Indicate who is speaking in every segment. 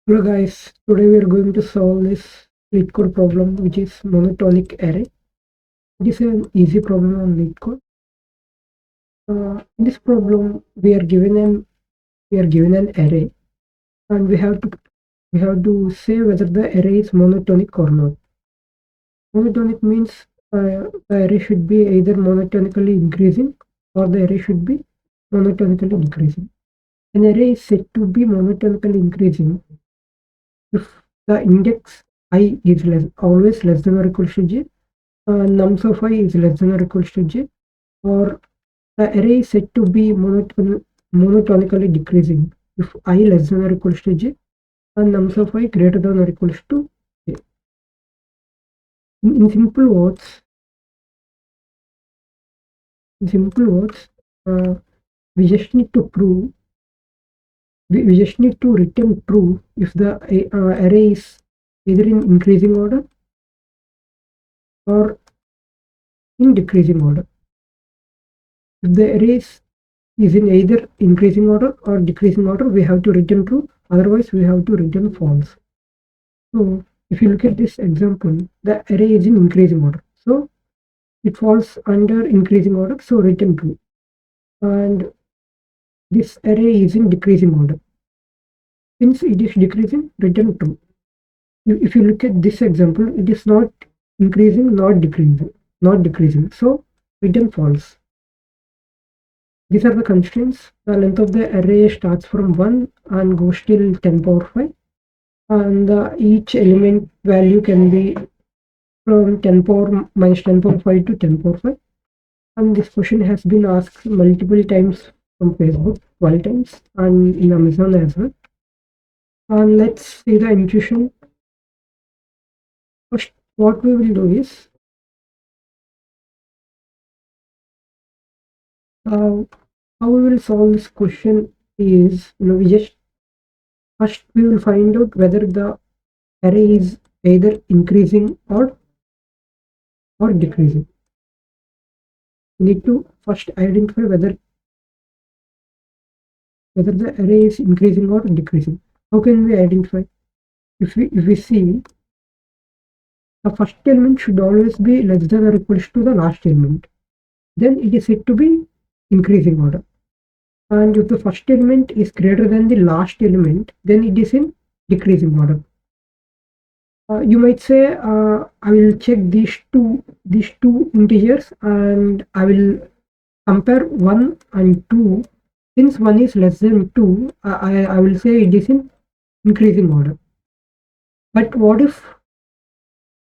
Speaker 1: Hello guys, today we are going to solve this LeetCode problem which is monotonic array. It is an easy problem on LeetCode. In this problem we are given an array and we have to say whether the array is monotonic or not. Monotonic means the array should be either monotonically increasing or the array should be monotonically decreasing. An array is said to be monotonically increasing if the index I is always less than or equal to j, nums of I is less than or equal to j, or the array is said to be monotonically decreasing if I less than or equal to j and nums of I greater than or equal to j. In simple words, uh, we just need to prove we just need to return true if the array is either in increasing order or in decreasing order. If the array is in either increasing order or decreasing order, we have to return true, otherwise we have to return false. So if you look at this example, the array is in increasing order, so it falls under increasing order, so return true. And this array is in decreasing order, since it is decreasing, return true. If you look at this example, it is not increasing, not decreasing, so return false. These are the constraints. The length of the array starts from 1 and goes till 10 power 5, and each element value can be from 10 power minus 10 power 5 to 10 power 5. And this question has been asked multiple times from Facebook, 12 times, and in Amazon as well. And let's see the intuition. First, what we will do is how we will solve this question is, first we will find out whether the array is either increasing or decreasing. We need to first identify whether the array is increasing or decreasing. How can we identify? If we see, the first element should always be less than or equal to the last element, then it is said to be increasing order. And if the first element is greater than the last element, then it is in decreasing order. You might say, I will check these two integers and I will compare 1 and 2. Since 1 is less than 2, I will say it is in increasing order. But what if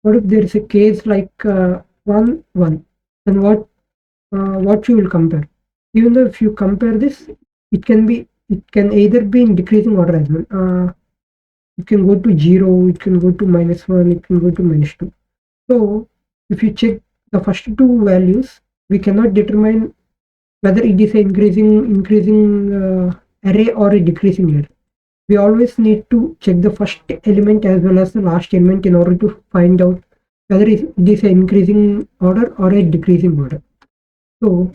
Speaker 1: there is a case like 1 1? Then what you will compare? Even though if you compare this, it can either be in decreasing order as well. It can go to 0, it can go to -1, it can go to -2. So if you check the first two values, we cannot determine whether it is an increasing array or a decreasing array. We always need to check the first element as well as the last element in order to find out whether it is an increasing order or a decreasing order. So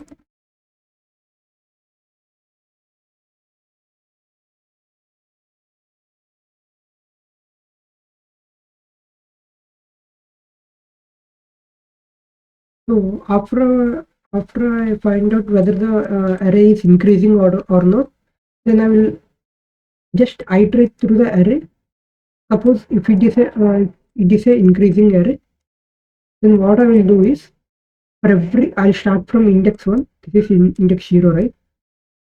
Speaker 1: after I find out whether the array is increasing order or not, then I will just iterate through the array. Suppose if it is a increasing array, then what I will do is, for every, I'll start from index 1. This is index 0, right?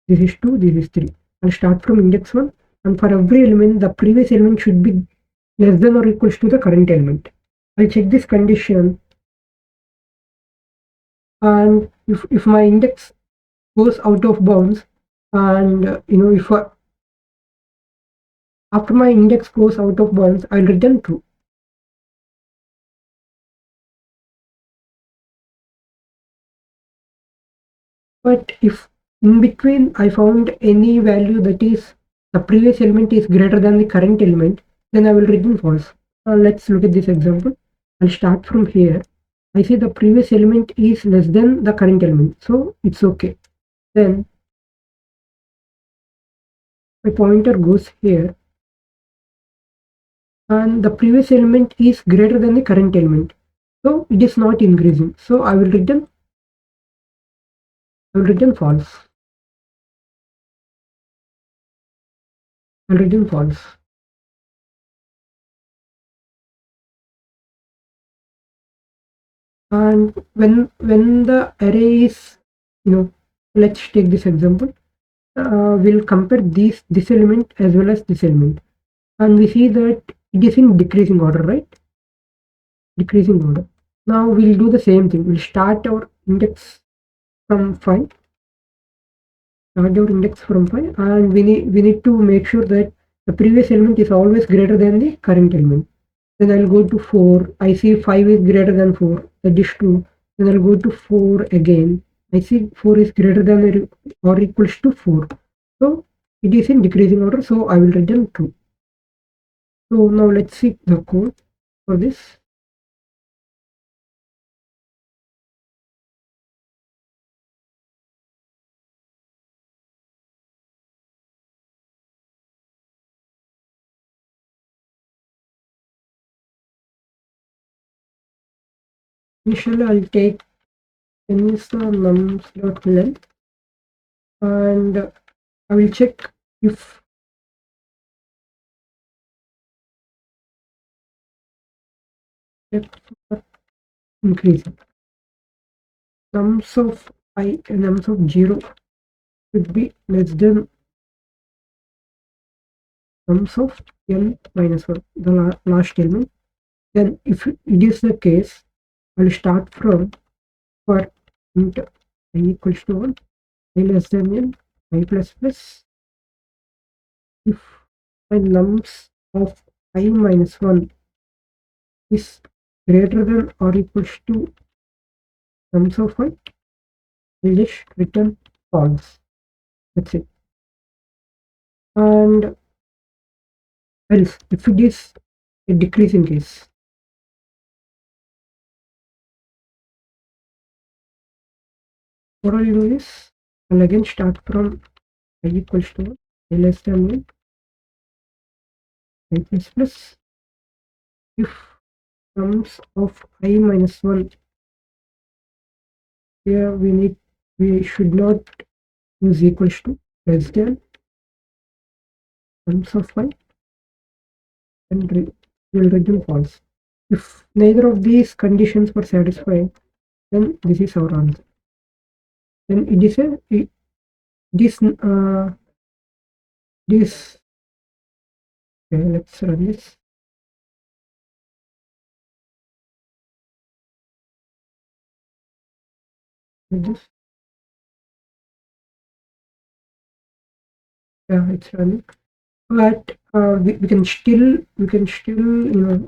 Speaker 1: This is 2, this is 3. I'll start from index 1, and for every element, the previous element should be less than or equals to the current element. I'll check this condition, and if my index goes out of bounds, and if after my index goes out of bounds, I'll return true. But if in between I found any value that is the previous element is greater than the current element, then I will return false. Let's look at this example. I'll start from here. I see the previous element is less than the current element, so it's okay. Then my pointer goes here, and the previous element is greater than the current element, so it is not increasing, so I will return false. I'll return false. And when the array is, let's take this example, we'll compare this element as well as this element, and we see that it is in decreasing order, right? Decreasing order. Now we'll do the same thing. We'll start our index from 5, and we need to make sure that the previous element is always greater than the current element. Then I'll go to 4. I see 5 is greater than 4. That is 2. Then I'll go to 4 again. I see 4 is greater than or equals to 4. So it is in decreasing order. So I will return 2. So now let's see the code for this. Initially, I'll take nums.length, and I will check if increasing. Nums of I and nums of 0 should be less than nums of n minus 1, the last element. Then if it is the case, I'll start from for int I equals to 1, I less than n, I plus plus. If my nums of I minus 1 is greater than or equals to nums of I, I'll just return false. That's it. And else, if it is a decreasing case, what I'll do is I'll again start from I equals to 1, I less than 1, I plus plus. If nums of I minus 1, here we should not use equals to, less than nums of I, and will return false. If neither of these conditions were satisfied, then this is our answer. Then it is this okay, let's run this. This, yeah, it's running, but we can still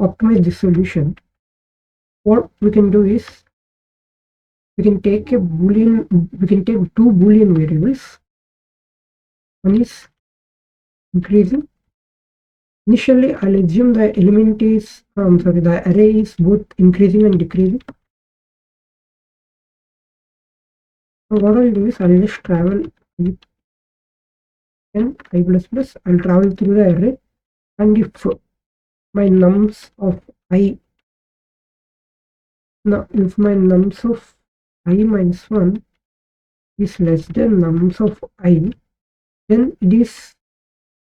Speaker 1: optimize this solution. What we can do is we can take two boolean variables. One is increasing. Initially, I'll assume the element is the array is both increasing and decreasing. So what I'll do is I'll just travel and I plus plus. I'll travel through the array, and if my nums of I if my nums of I minus 1 is less than nums of I, then it is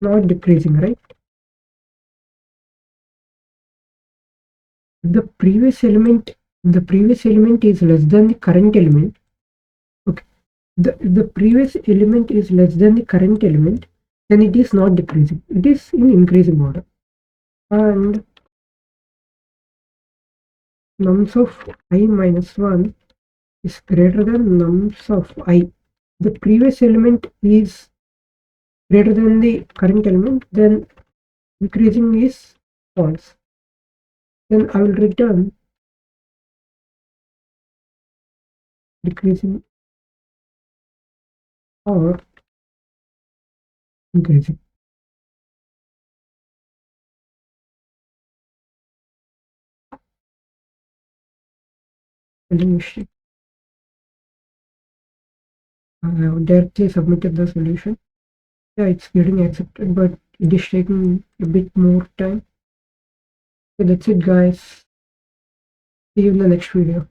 Speaker 1: not decreasing, right? If the previous element is less than the current element, okay, if the previous element is less than the current element, then it is not decreasing, it is in increasing order. And nums of I minus 1 is greater than nums of I. The previous element is greater than the current element, then increasing is false. Then I will return decreasing or increasing. Mistake. I have directly submitted the solution. Yeah, it's getting accepted, but it is taking a bit more time. So that's it, guys. See you in the next video.